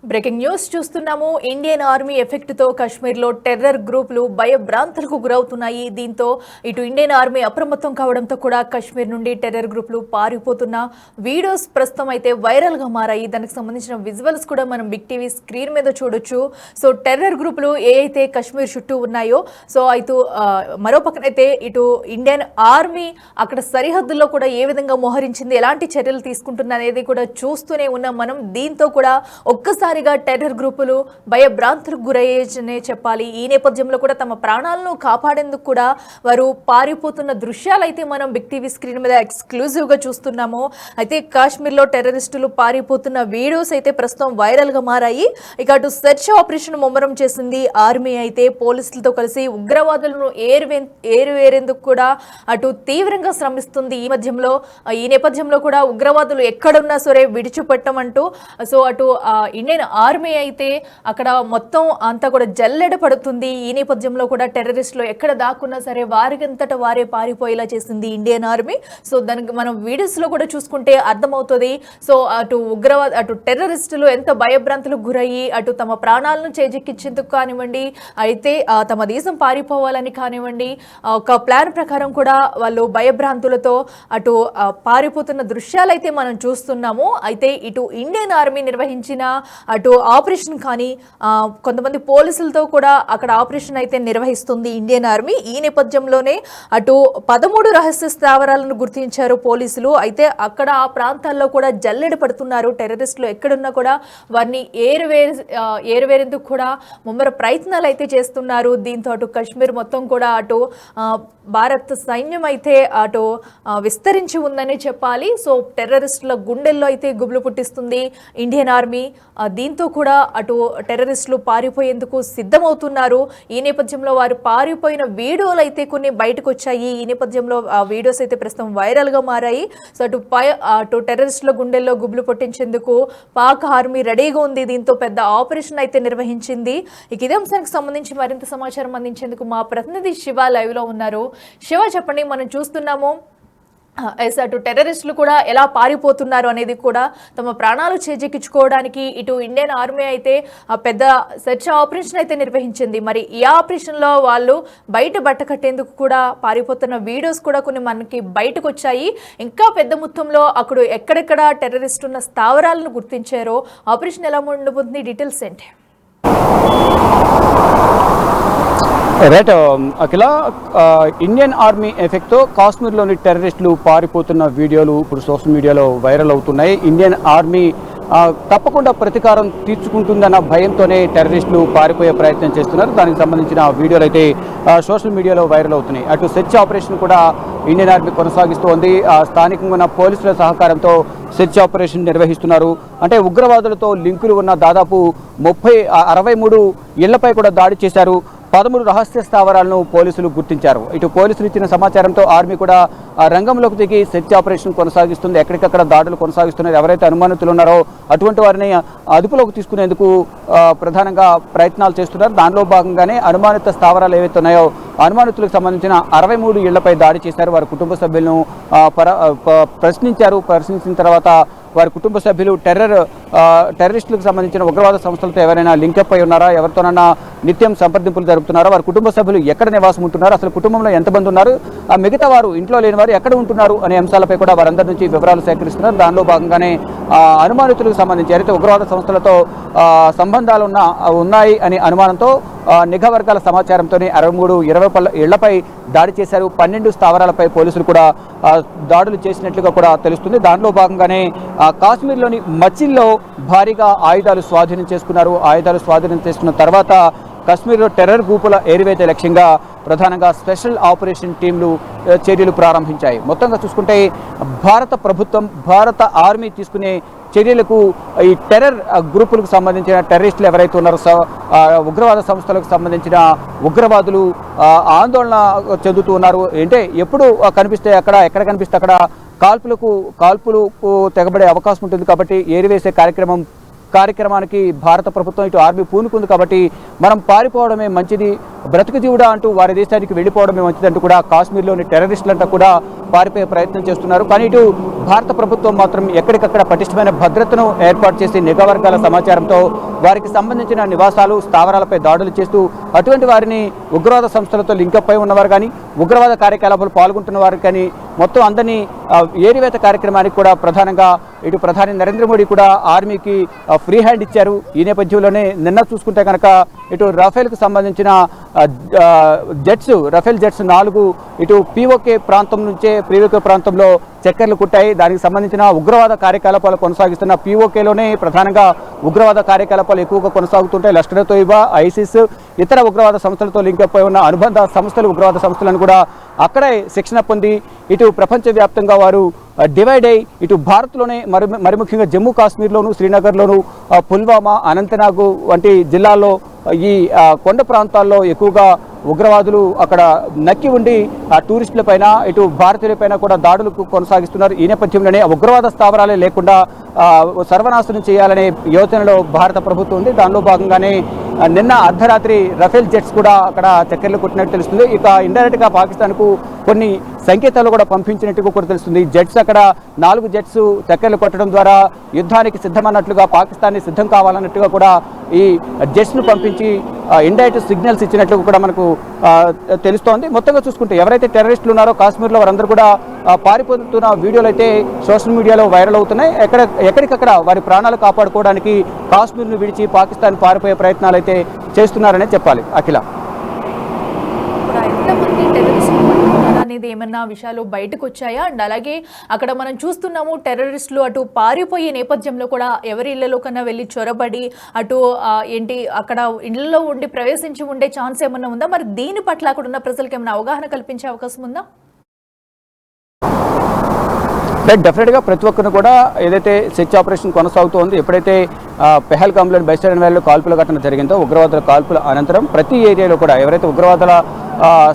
Breaking news చూస్తున్నాము. Indian army effect తో కశ్మీర్ లో టెర్రర్ గ్రూపులు భయభ్రాంతులకు గురవుతున్నాయి. దీంతో ఇటు ఇండియన్ ఆర్మీ అప్రమత్తం కావడంతో కూడా కశ్మీర్ నుండి టెర్రర్ గ్రూపులు పారిపోతున్న వీడియోస్ ప్రస్తుతం అయితే వైరల్ గా మారాయి. దానికి సంబంధించిన విజువల్స్ కూడా మనం బిగ్ టీవీ స్క్రీన్ మీద చూడొచ్చు. సో టెర్రర్ గ్రూపులు ఏ అయితే కశ్మీర్ చుట్టూ ఉన్నాయో, సో అయితే మరో పక్కనైతే ఇటు ఇండియన్ ఆర్మీ అక్కడ సరిహద్దుల్లో కూడా ఏ విధంగా మోహరించింది, ఎలాంటి చర్యలు తీసుకుంటుంది అనేది కూడా చూస్తూనే ఉన్నాం మనం. దీంతో కూడా ఒక్కసారిగా టెర్రర్ గ్రూపులు భయభ్రాంతులకు గురయ్యేనే చెప్పాలి. ఈ నేపథ్యంలో కూడా తమ ప్రాణాలను కాపాడేందుకు కూడా వారు పారిపోతున్న దృశ్యాలు అయితే మనం బిగ్ టీవీ స్క్రీన్ మీద ఎక్స్క్లూజివ్ గా చూస్తున్నాము. అయితే కాశ్మీర్ లో టెర్రరిస్టులు పారిపోతున్న వీడియోస్ అయితే ప్రస్తుతం వైరల్ గా మారాయి. ఇక అటు సెర్చ్ ఆపరేషన్ ముమ్మరం చేసింది ఆర్మీ. అయితే పోలీసులతో కలిసి ఉగ్రవాదులను ఏరువేరేందుకు కూడా అటు తీవ్రంగా శ్రమిస్తుంది. ఈ నేపథ్యంలో కూడా ఉగ్రవాదులు ఎక్కడున్నా సరే విడిచిపెట్టమంటూ సో అటు ఇండియన్ ఆర్మీ అయితే అక్కడ మొత్తం అంతా కూడా జల్లెడ పడుతుంది. ఈ నేపథ్యంలో కూడా టెర్రరిస్టులు ఎక్కడ దాక్కున్నా సరే వారికంతట వారే పారిపోయేలా చేసింది ఇండియన్ ఆర్మీ. సో దానికి మనం వీడియోస్ లో కూడా చూసుకుంటే అర్థమవుతుంది. సో అటు టెర్రరిస్టులు ఎంత భయభ్రాంతులకు గురయ్యి అటు తమ ప్రాణాలను చేజెక్కించేందుకు కానివ్వండి, అయితే తమ దేశం పారిపోవాలని కానివ్వండి, ఒక ప్లాన్ ప్రకారం కూడా వాళ్ళు భయభ్రాంతులతో అటు పారిపోతున్న దృశ్యాలు అయితే మనం చూస్తున్నాము. అయితే ఇటు ఇండియన్ ఆర్మీ నిర్వహించిన అటు ఆపరేషన్ కానీ కొంతమంది పోలీసులతో కూడా అక్కడ ఆపరేషన్ అయితే నిర్వహిస్తుంది ఇండియన్ ఆర్మీ. ఈ నేపథ్యంలోనే అటు 13 రహస్య స్థావరాలను గుర్తించారు పోలీసులు. అయితే అక్కడ ఆ ప్రాంతాల్లో కూడా జల్లెడ పడుతున్నారు. టెర్రరిస్టులు ఎక్కడున్నా కూడా వారిని ఏరువేరేందుకు కూడా ముమ్మర ప్రయత్నాలు అయితే చేస్తున్నారు. దీంతో అటు కశ్మీర్ మొత్తం కూడా అటు భారత్ సైన్యం అయితే అటు విస్తరించి ఉందని చెప్పాలి. సో టెర్రరిస్టుల గుండెల్లో అయితే గుబులు పుట్టిస్తుంది ఇండియన్ ఆర్మీ. దీంతో కూడా అటు టెర్రరిస్టులు పారిపోయేందుకు సిద్ధమవుతున్నారు. ఈ నేపథ్యంలో వారు పారిపోయిన వీడియోలు అయితే కొన్ని బయటకు వచ్చాయి. ఈ నేపథ్యంలో ఆ వీడియోస్ అయితే ప్రస్తుతం వైరల్ గా మారాయి. సో అటు టెర్రరిస్టుల గుండెల్లో గుబులు పుట్టించేందుకు పాక్ ఆర్మీ రెడీగా ఉంది. దీంతో పెద్ద ఆపరేషన్ అయితే నిర్వహించింది. ఇక ఇదే అంశానికి సంబంధించి మరింత సమాచారం అందించేందుకు మా ప్రతినిధి శివ లైవ్ లో ఉన్నారు. శివ, చెప్పండి, మనం చూస్తున్నాము అటు టెర్రరిస్టులు కూడా ఎలా పారిపోతున్నారు అనేది కూడా తమ ప్రాణాలు చేజెక్కించుకోవడానికి ఇటు ఇండియన్ ఆర్మీ అయితే పెద్ద సెర్చ్ ఆపరేషన్ అయితే నిర్వహించింది. మరి ఈ ఆపరేషన్ లో వాళ్ళు బట్ట కట్టేందుకు కూడా పారిపోతున్న వీడియోస్ కూడా కొన్ని మనకి బయటకు వచ్చాయి. ఇంకా పెద్ద మొత్తంలో అక్కడ ఎక్కడెక్కడ టెర్రరిస్ట్ ఉన్న స్థావరాలను గుర్తించారో, ఆపరేషన్ ఎలా ఉండబోతుంది, డీటెయిల్స్ ఏంటి? రైట్ అఖిల, ఇండియన్ ఆర్మీ ఎఫెక్ట్తో కాశ్మీర్లోని టెర్రరిస్టులు పారిపోతున్న వీడియోలు ఇప్పుడు సోషల్ మీడియాలో వైరల్ అవుతున్నాయి. ఇండియన్ ఆర్మీ తప్పకుండా ప్రతీకారం తీర్చుకుంటుందన్న భయంతోనే టెర్రరిస్టులు పారిపోయే ప్రయత్నం చేస్తున్నారు. దానికి సంబంధించిన వీడియోలు అయితే సోషల్ మీడియాలో వైరల్ అవుతున్నాయి. అటు సెర్చ్ ఆపరేషన్ కూడా ఇండియన్ ఆర్మీ కొనసాగిస్తోంది. స్థానికంగా ఉన్న పోలీసుల సహకారంతో సెర్చ్ ఆపరేషన్ నిర్వహిస్తున్నారు. అంటే ఉగ్రవాదులతో లింకులు ఉన్న దాదాపు 63 ఇళ్లపై కూడా దాడి చేశారు. 13 రహస్య స్థావరాలను పోలీసులు గుర్తించారు. ఇటు పోలీసులు ఇచ్చిన సమాచారంతో ఆర్మీ కూడా రంగంలోకి దిగి సెర్చ్ ఆపరేషన్ కొనసాగిస్తుంది. ఎక్కడికక్కడ దాడులు కొనసాగిస్తున్నారు. ఎవరైతే అనుమానితులు ఉన్నారో అటువంటి వారిని అదుపులోకి తీసుకునేందుకు ప్రధానంగా ప్రయత్నాలు చేస్తున్నారు. దానిలో భాగంగానే అనుమానిత స్థావరాలు ఏవైతే ఉన్నాయో అనుమానితులకు సంబంధించిన 63 ఇళ్లపై దాడి చేశారు. వారి కుటుంబ సభ్యులను ప్రశ్నించిన తర్వాత వారి కుటుంబ సభ్యులు టెర్రరిస్టులకు సంబంధించిన ఉగ్రవాద సంస్థలతో ఎవరైనా లింకప్ అయి ఉన్నారా, ఎవరితోనైనా నిత్యం సంప్రదింపులు జరుపుతున్నారా, వారి కుటుంబ సభ్యులు ఎక్కడ నివాసం ఉంటున్నారు, అసలు కుటుంబంలో ఎంతమంది ఉన్నారు, మిగతా వారు ఇంట్లో లేని వారు ఎక్కడ ఉంటున్నారు అనే అంశాలపై కూడా వారందరి నుంచి వివరాలు సేకరిస్తున్నారు. దానిలో భాగంగానే అనుమానితులకు సంబంధించి ఎవరైతే ఉగ్రవాద సంస్థలతో సంబంధాలు ఉన్నాయి అనే అనుమానంతో నిఘా వర్గాల సమాచారంతోనే 20 ఇళ్లపై దాడి చేశారు. 12 స్థావరాలపై పోలీసులు కూడా దాడులు చేసినట్లుగా కూడా తెలుస్తుంది. దానిలో భాగంగానే కాశ్మీర్లోని మచిల్లో భారీగా ఆయుధాలు స్వాధీనం చేసుకున్నారు. ఆయుధాలు స్వాధీనం చేసుకున్న తర్వాత కాశ్మీర్లో టెర్రర్ గ్రూపుల ఏరివేత లక్ష్యంగా ప్రధానంగా స్పెషల్ ఆపరేషన్ టీంలు చర్యలు ప్రారంభించాయి. మొత్తంగా చూసుకుంటే భారత ప్రభుత్వం, భారత ఆర్మీ తీసుకునే చర్యలకు ఈ టెర్రర్ గ్రూపులకు సంబంధించిన టెర్రరిస్టులు ఎవరైతే ఉన్నారో ఉగ్రవాద సంస్థలకు సంబంధించిన ఉగ్రవాదులు ఆందోళన చెందుతూ ఉన్నారు. అంటే ఎప్పుడు కనిపిస్తే ఎక్కడ కనిపిస్తే అక్కడ కాల్పులు తెగబడే అవకాశం ఉంటుంది. కాబట్టి ఏరివేసే కార్యక్రమానికి భారత ప్రభుత్వం ఇటు ఆర్మీ పూనుకుంది. కాబట్టి మనం పారిపోవడమే మంచిది, బ్రతుకు జీవుడా అంటూ వారి దేశానికి వెళ్ళిపోవడమే మంచిదంటూ కూడా కాశ్మీర్లోని టెర్రరిస్టులంతా కూడా పారిపోయే ప్రయత్నం చేస్తున్నారు. కానీ ఇటు భారత ప్రభుత్వం మాత్రం ఎక్కడికక్కడ పటిష్టమైన భద్రతను ఏర్పాటు చేసి నిఘా వర్గాల సమాచారంతో వారికి సంబంధించిన నివాసాలు స్థావరాలపై దాడులు చేస్తూ అటువంటి వారిని ఉగ్రవాద సంస్థలతో లింకప్ అయి ఉన్నవారు కానీ ఉగ్రవాద కార్యకలాపాలు పాల్గొంటున్న వారు కానీ మొత్తం అందరినీ ఏరివేత కార్యక్రమానికి కూడా ప్రధానంగా ఇటు ప్రధాని నరేంద్ర మోడీ కూడా ఆర్మీకి ఫ్రీ హ్యాండ్ ఇచ్చారు. ఈ నేపథ్యంలోనే నిన్న చూసుకుంటే కనుక ఇటు రఫేల్కు సంబంధించిన రఫేల్ జెట్స్ 4 ఇటు పీఓకే ప్రాంతంలో చక్కర్లు కుట్టాయి. దానికి సంబంధించిన ఉగ్రవాద కార్యకలాపాలు కొనసాగిస్తున్న పీఓకేలోనే ప్రధానంగా ఉగ్రవాద కార్యకలాపాలు ఎక్కువగా కొనసాగుతుంటాయి. లష్కర్ తోయిబా, ఐసిస్, ఇతర ఉగ్రవాద సంస్థలతో లింకప్ అయి ఉన్న అనుబంధ సంస్థలు ఉగ్రవాద సంస్థలను కూడా అక్కడే శిక్షణ పొంది ఇటు ప్రపంచవ్యాప్తంగా వారు డివైడ్ అయ్యి ఇటు భారత్లోనే మరి ముఖ్యంగా జమ్మూ కాశ్మీర్లోను, శ్రీనగర్లోను, పుల్వామా, అనంతనాగ్ వంటి జిల్లాల్లో ఈ కొండ ప్రాంతాల్లో ఎక్కువగా ఉగ్రవాదులు అక్కడ నక్కి ఉండి ఆ టూరిస్టుల పైన ఇటు భారతీయులపైన కూడా దాడులకు కొనసాగిస్తున్నారు. ఈ నేపథ్యంలోనే ఉగ్రవాద స్థావరాలే లేకుండా సర్వనాశనం చేయాలనే యోచనలో భారత ప్రభుత్వం ఉంది. దానిలో భాగంగానే నిన్న అర్ధరాత్రి రఫేల్ జెట్స్ కూడా అక్కడ చక్కెర్లు కొట్టినట్టు తెలుస్తుంది. ఇక ఇండైరెక్ట్గా పాకిస్తాన్కు కొన్ని సంకేతాలు కూడా పంపించినట్టుగా కూడా తెలుస్తుంది. జెట్స్ అక్కడ 4 జెట్స్ చక్కెర్లు కొట్టడం ద్వారా యుద్ధానికి సిద్ధమన్నట్లుగా పాకిస్తాన్ని సిద్ధం కావాలన్నట్టుగా కూడా ఈ జెట్స్ను పంపించి ఇండైరెక్ట్ సిగ్నల్స్ ఇచ్చినట్లు కూడా మనకు తెలుస్తోంది. మొత్తంగా చూసుకుంటే ఎవరైతే టెర్రరిస్టులు ఉన్నారో కాశ్మీర్లో వారందరూ కూడా పారిపోతున్న వీడియోలు అయితే సోషల్ మీడియాలో వైరల్ అవుతున్నాయి. ఎక్కడికక్కడ వారి ప్రాణాలు కాపాడుకోవడానికి కాశ్మీర్ను విడిచి పాకిస్తాన్ పారిపోయే ప్రయత్నాలు అయితే చేస్తున్నారనే చెప్పాలి. అఖిల, అనేది ఏమన్నా విషయాలు బయటకు వచ్చాయా? అండ్ అలాగే అక్కడ మనం చూస్తున్నాము టెర్రరిస్టులు అటు పారిపోయే నేపథ్యంలో కూడా ఎవరి ఇళ్లలో కన్నా వెళ్ళి చొరబడి అటు అక్కడ ఇళ్లలో ఉండి ప్రవేశించి ఉండే ఛాన్స్ ఏమన్నా ఉందా? మరి దీని పట్ల అక్కడ ఉన్న ప్రజలకు ఏమైనా అవగాహన కల్పించే అవకాశం ఉందా? డెఫినెట్గా ప్రతి ఒక్కరిని కూడా ఏదైతే సెర్చ్ ఆపరేషన్ కొనసాగుతోంది, ఎప్పుడైతే పెహల్గామ్లోని బైస్టాండ్ వ్యాలీలో కాల్పుల ఘటన జరిగిందో ఉగ్రవాదుల కాల్పుల అనంతరం ప్రతి ఏరియాలో కూడా ఎవరైతే ఉగ్రవాదుల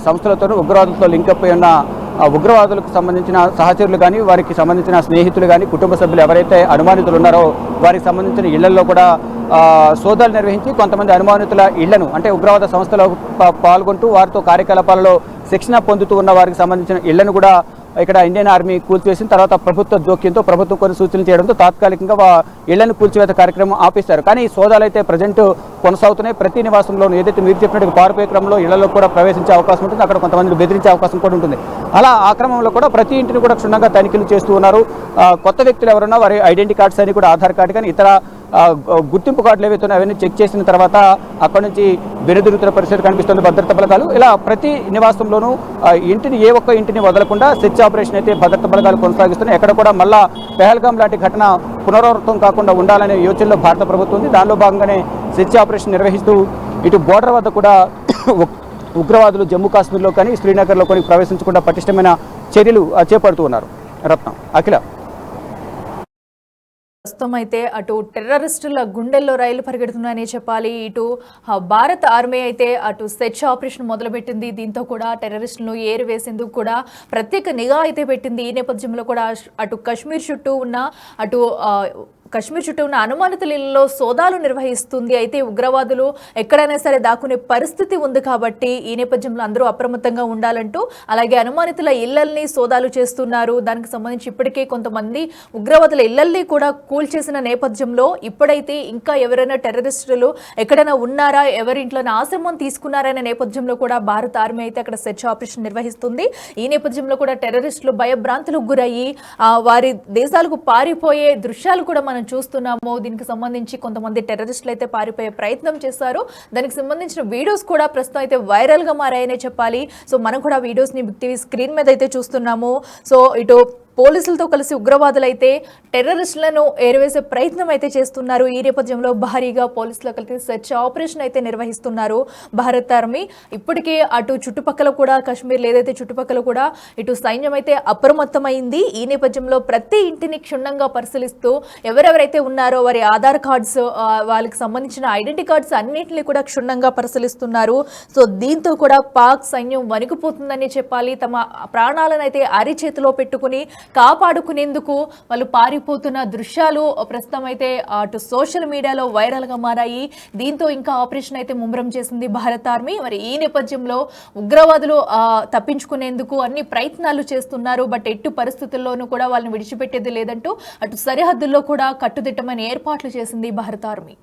సంస్థలతోనూ ఉగ్రవాదులతో లింకప్ అయి ఉన్న ఉగ్రవాదులకు సంబంధించిన సహచరులు కానీ వారికి సంబంధించిన స్నేహితులు కానీ కుటుంబ సభ్యులు ఎవరైతే అనుమానితులు ఉన్నారో వారికి సంబంధించిన ఇళ్లలో కూడా సోదాలు నిర్వహించి కొంతమంది అనుమానితుల ఇళ్లను అంటే ఉగ్రవాద సంస్థలో పాల్గొంటూ వారితో కార్యకలాపాలలో శిక్షణ పొందుతూ ఉన్న వారికి సంబంధించిన ఇళ్లను కూడా ఇక్కడ ఇండియన్ ఆర్మీ కూల్చివేసిన తర్వాత ప్రభుత్వ జోక్యంతో ప్రభుత్వం కొన్ని సూచనలు చేయడంతో తాత్కాలికంగా ఇళ్లను కూల్చివేత కార్యక్రమం ఆపేశారు. కానీ సోదాలు అయితే ప్రజెంట్ కొనసాగుతున్నాయి. ప్రతి నివాసంలోనూ ఏదైతే మీరు చెప్పినట్టు పారిపోయే క్రమంలో ఇళ్లలో కూడా ప్రవేశించే అవకాశం ఉంటుంది, అక్కడ కొంతమందిని బెదిరించే అవకాశం కూడా ఉంటుంది. అలా ఆ క్రమంలో కూడా ప్రతి ఇంటిని కూడా క్షుణ్ణంగా తనిఖీలు చేస్తూ ఉన్నారు. కొత్త వ్యక్తులు ఎవరున్నా వారి ఐడెంటిటీ కార్డ్స్ అని కూడా ఆధార్ కార్డు కానీ ఇతర గుర్తింపు కార్డులు ఏవైతే అవన్నీ చెక్ చేసిన తర్వాత అక్కడ నుంచి వెనుదిరుగుతున్న పరిస్థితి కనిపిస్తుంది. భద్రతా బలగాలు ఇలా ప్రతి నివాసంలోనూ ఏ ఒక్క ఇంటిని వదలకుండా సెర్చ్ ఆపరేషన్ అయితే భద్రతా బలగాలు కొనసాగిస్తున్నాయి. ఎక్కడ కూడా మళ్ళా పెహల్గాం లాంటి ఘటన పునరావృతం కాకుండా ఉండాలనే యోచనలో భారత ప్రభుత్వం ఉంది. దానిలో భాగంగానే సెర్చ్ ఆపరేషన్ నిర్వహిస్తూ ఇటు బోర్డర్ వద్ద కూడా ఉగ్రవాదులు జమ్మూ కాశ్మీర్లో కానీ శ్రీనగర్లో కానీ ప్రవేశించకుండా పటిష్టమైన చర్యలు చేపడుతూ ఉన్నారు. రత్నం, అఖిల. ప్రస్తుతం అయితే అటు టెర్రరిస్టుల గుండెల్లో రైలు పరిగెడుతున్నాయని చెప్పాలి. ఇటు భారత ఆర్మీ అయితే అటు సెర్చ్ ఆపరేషన్ మొదలుపెట్టింది. దీంతో కూడా టెర్రరిస్టులను ఏరివేసేందుకు కూడా ప్రత్యేక నిఘా అయితే పెట్టింది. ఈ నేపథ్యంలో కూడా అటు కశ్మీర్ చుట్టూ ఉన్న అనుమానితులలో సోదాలు నిర్వహిస్తుంది. అయితే ఉగ్రవాదులు ఎక్కడైనా సరే దాక్కునే పరిస్థితి ఉంది కాబట్టి ఈ నేపథ్యంలో అందరూ అప్రమత్తంగా ఉండాలంటూ అలాగే అనుమానితుల ఇళ్లల్ని సోదాలు చేస్తున్నారు. దానికి సంబంధించి ఇప్పటికే కొంతమంది ఉగ్రవాదుల ఇళ్లల్ని కూడా కూల్చేసిన నేపథ్యంలో ఇప్పుడైతే ఇంకా ఎవరైనా టెర్రరిస్టులు ఎక్కడైనా ఉన్నారా, ఎవరింట్లో ఆశ్రమం తీసుకున్నారనే నేపథ్యంలో కూడా భారత ఆర్మీ అయితే అక్కడ సెర్చ్ ఆపరేషన్ నిర్వహిస్తుంది. ఈ నేపథ్యంలో కూడా టెర్రరిస్టులు భయభ్రాంతులకు గురయ్యి వారి దేశాలకు పారిపోయే దృశ్యాలు కూడా మనం చూస్తున్నాము. దీనికి సంబంధించి కొంతమంది టెర్రరిస్టులు అయితే పారిపోయే ప్రయత్నం చేశారు. దానికి సంబంధించిన వీడియోస్ కూడా ప్రస్తుతం అయితే వైరల్ గా మారాయనే చెప్పాలి. సో మనం కూడా వీడియోస్ ని బిగ్ టీవీ స్క్రీన్ మీద అయితే చూస్తున్నాము. సో ఇటు పోలీసులతో కలిసి ఉగ్రవాదులు అయితే టెర్రరిస్టులను ఏరివేసే ప్రయత్నం అయితే చేస్తున్నారు. ఈ నేపథ్యంలో భారీగా పోలీసులు కలిసి సెర్చ్ ఆపరేషన్ అయితే నిర్వహిస్తున్నారు భారత ఆర్మీ. ఇప్పటికే అటు చుట్టుపక్కల కూడా కాశ్మీర్లో ఏదైతే చుట్టుపక్కల కూడా ఇటు సైన్యం అయితే అప్రమత్తమైంది. ఈ నేపథ్యంలో ప్రతి ఇంటిని క్షుణ్ణంగా పరిశీలిస్తూ ఎవరెవరైతే ఉన్నారో వారి ఆధార్ కార్డ్స్, వాళ్ళకి సంబంధించిన ఐడెంటిటీ కార్డ్స్ అన్నింటినీ కూడా క్షుణ్ణంగా పరిశీలిస్తున్నారు. సో దీంతో కూడా పాక్ సైన్యం వణికిపోతుందని చెప్పాలి. తమ ప్రాణాలను అయితే అరిచేతిలో పెట్టుకుని కాపాడుకునేందుకు వాళ్ళు పారిపోతున్న దృశ్యాలు ప్రస్తుతం అయితే అటు సోషల్ మీడియాలో వైరల్గా మారాయి. దీంతో ఇంకా ఆపరేషన్ అయితే ముమ్మరం చేసింది భారత ఆర్మీ. మరి ఈ నేపథ్యంలో ఉగ్రవాదులు తప్పించుకునేందుకు అన్ని ప్రయత్నాలు చేస్తున్నారు. బట్ ఎట్టు పరిస్థితుల్లోనూ కూడా వాళ్ళని విడిచిపెట్టేది లేదంటూ అటు సరిహద్దుల్లో కూడా కట్టుదిట్టమైన ఏర్పాట్లు చేసింది భారత ఆర్మీ.